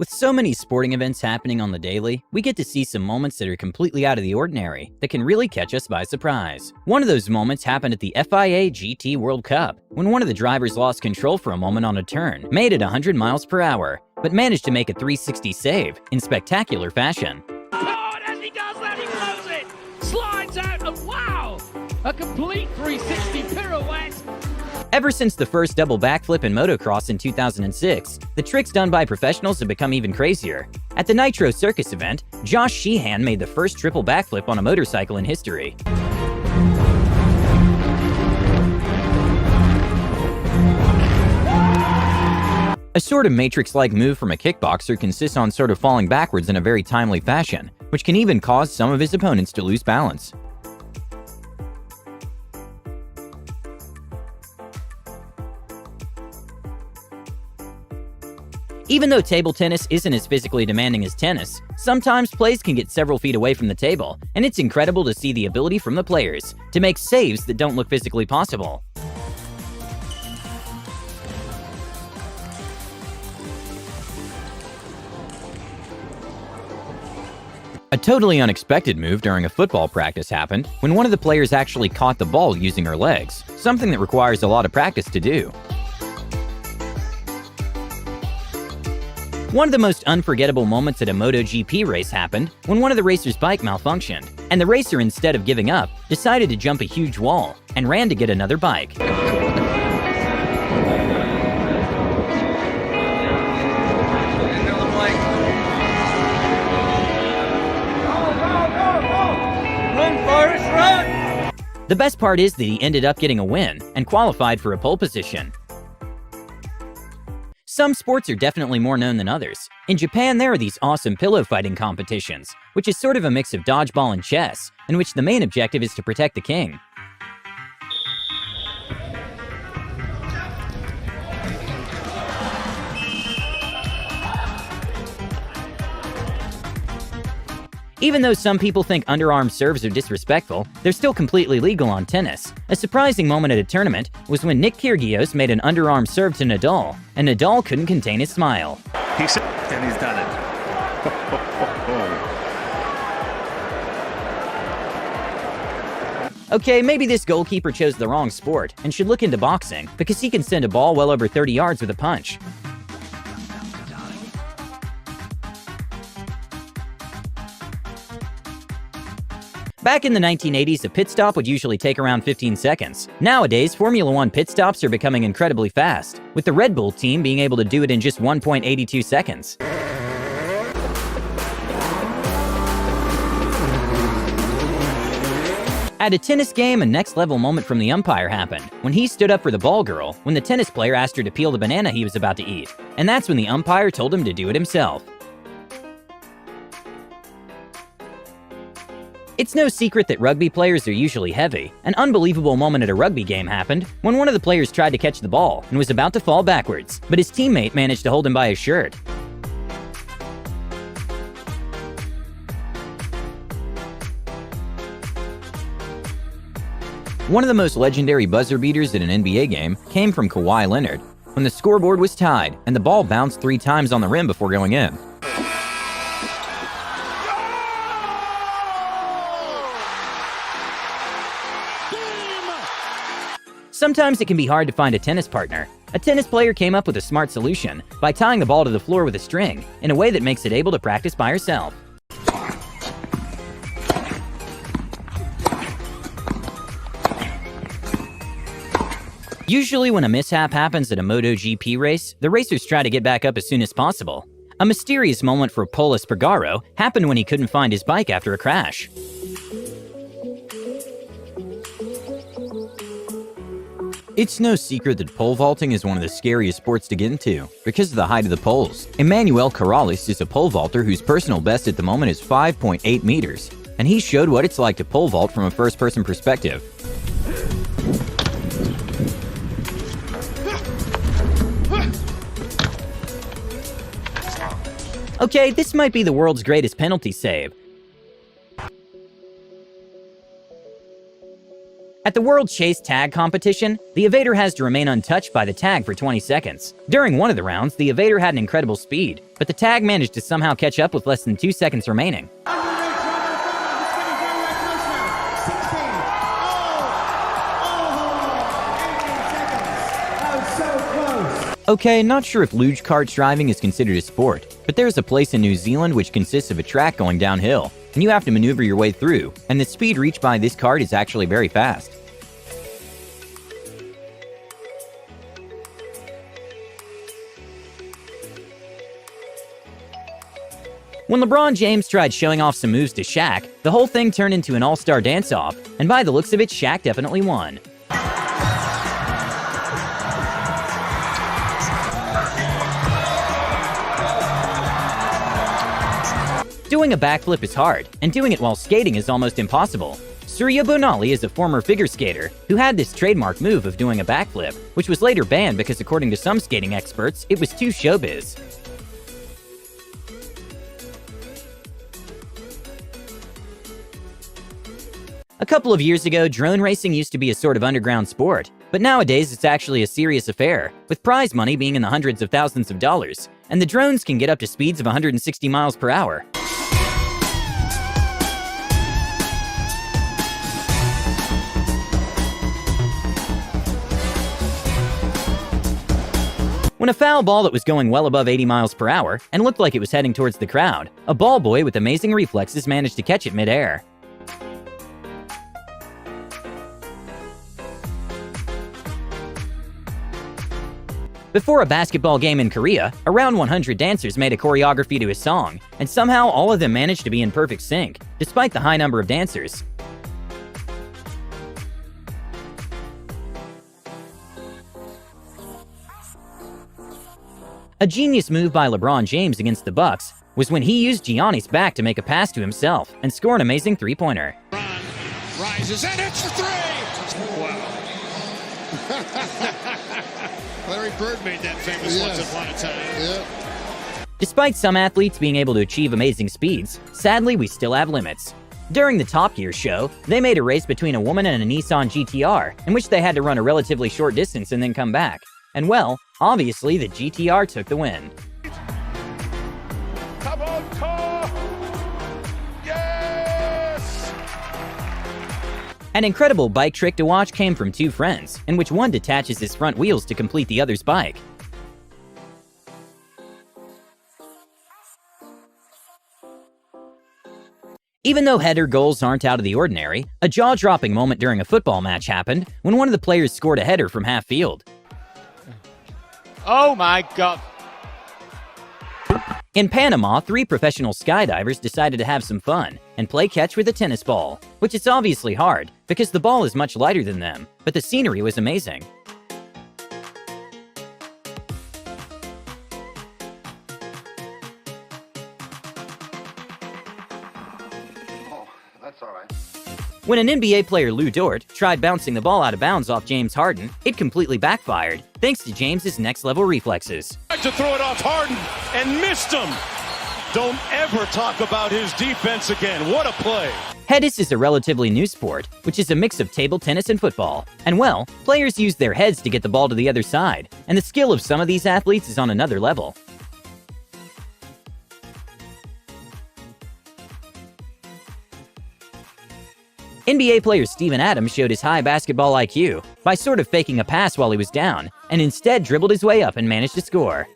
With so many sporting events happening on the daily, we get to see some moments that are completely out of the ordinary that can really catch us by surprise. One of those moments happened at the FIA GT World Cup, when one of the drivers lost control for a moment on a turn, made it 100 miles per hour, but managed to make a 360 save in spectacular fashion. Oh, and as he does that, he blows it! Slides out, and wow! A complete 360 pirouette! Ever since the first double backflip in motocross in 2006, the tricks done by professionals have become even crazier. At the Nitro Circus event, Josh Sheehan made the first triple backflip on a motorcycle in history. A sort of Matrix-like move from a kickboxer consists on sort of falling backwards in a very timely fashion, which can even cause some of his opponents to lose balance. Even though table tennis isn't as physically demanding as tennis, sometimes plays can get several feet away from the table, and it's incredible to see the ability from the players to make saves that don't look physically possible. A totally unexpected move during a football practice happened when one of the players actually caught the ball using her legs, something that requires a lot of practice to do. One of the most unforgettable moments at a MotoGP race happened when one of the racer's bike malfunctioned, and the racer, instead of giving up, decided to jump a huge wall and ran to get another bike. The best part is that he ended up getting a win and qualified for a pole position. Some sports are definitely more known than others. In Japan, there are these awesome pillow fighting competitions, which is sort of a mix of dodgeball and chess, in which the main objective is to protect the king. Even though some people think underarm serves are disrespectful, they're still completely legal on tennis. A surprising moment at a tournament was when Nick Kyrgios made an underarm serve to Nadal, and Nadal couldn't contain his smile. And he's done it. Okay, maybe this goalkeeper chose the wrong sport and should look into boxing, because he can send a ball well over 30 yards with a punch. Back in the 1980s, a pit stop would usually take around 15 seconds. Nowadays, Formula One pit stops are becoming incredibly fast, with the Red Bull team being able to do it in just 1.82 seconds. At a tennis game, a next-level moment from the umpire happened, when he stood up for the ball girl when the tennis player asked her to peel the banana he was about to eat, and that's when the umpire told him to do it himself. It's no secret that rugby players are usually heavy. An unbelievable moment at a rugby game happened when one of the players tried to catch the ball and was about to fall backwards, but his teammate managed to hold him by his shirt. One of the most legendary buzzer beaters at an NBA game came from Kawhi Leonard, when the scoreboard was tied and the ball bounced 3 times on the rim before going in. Sometimes it can be hard to find a tennis partner. A tennis player came up with a smart solution by tying the ball to the floor with a string in a way that makes it able to practice by herself. Usually when a mishap happens at a MotoGP race, the racers try to get back up as soon as possible. A mysterious moment for Pol Espargaro happened when he couldn't find his bike after a crash. It's no secret that pole vaulting is one of the scariest sports to get into, because of the height of the poles. Emmanuel Corrales is a pole vaulter whose personal best at the moment is 5.8 meters, and he showed what it's like to pole vault from a first-person perspective. Okay, this might be the world's greatest penalty save. At the World Chase Tag Competition, the evader has to remain untouched by the tag for 20 seconds. During one of the rounds, the evader had an incredible speed, but the tag managed to somehow catch up with less than 2 seconds remaining. Okay, not sure if luge karts driving is considered a sport, but there's a place in New Zealand which consists of a track going downhill, and you have to maneuver your way through, and the speed reached by this kart is actually very fast. When LeBron James tried showing off some moves to Shaq, the whole thing turned into an all-star dance-off, and by the looks of it, Shaq definitely won. Doing a backflip is hard, and doing it while skating is almost impossible. Surya Bonali is a former figure skater who had this trademark move of doing a backflip, which was later banned because according to some skating experts, it was too showbiz. A couple of years ago, drone racing used to be a sort of underground sport, but nowadays it's actually a serious affair, with prize money being in the hundreds of thousands of dollars, and the drones can get up to speeds of 160 miles per hour. When a foul ball that was going well above 80 miles per hour and looked like it was heading towards the crowd, a ball boy with amazing reflexes managed to catch it mid-air. Before a basketball game in Korea, around 100 dancers made a choreography to a song, and somehow all of them managed to be in perfect sync, despite the high number of dancers. A genius move by LeBron James against the Bucks was when he used Gianni's back to make a pass to himself and score an amazing three-pointer. Rises and hits the three! Wow. Larry Bird made that famous once upon a time. Yeah. Despite some athletes being able to achieve amazing speeds, sadly we still have limits. During the Top Gear show, they made a race between a woman and a Nissan GTR, in which they had to run a relatively short distance and then come back. And well, obviously the GTR took the win. Come on, car! Yes! An incredible bike trick to watch came from two friends, in which one detaches his front wheels to complete the other's bike. Even though header goals aren't out of the ordinary, a jaw-dropping moment during a football match happened when one of the players scored a header from half field. Oh my God. In Panama, 3 professional skydivers decided to have some fun and play catch with a tennis ball, which is obviously hard because the ball is much lighter than them, but the scenery was amazing. Oh, that's all right. When an NBA player Lou Dort tried bouncing the ball out of bounds off James Harden, it completely backfired, thanks to James's next-level reflexes. Tried to throw it off Harden and missed him. Don't ever talk about his defense again. What a play. Tennis is a relatively new sport, which is a mix of table tennis and football. And well, players use their heads to get the ball to the other side, and the skill of some of these athletes is on another level. NBA player Steven Adams showed his high basketball IQ by sort of faking a pass while he was down, and instead dribbled his way up and managed to score.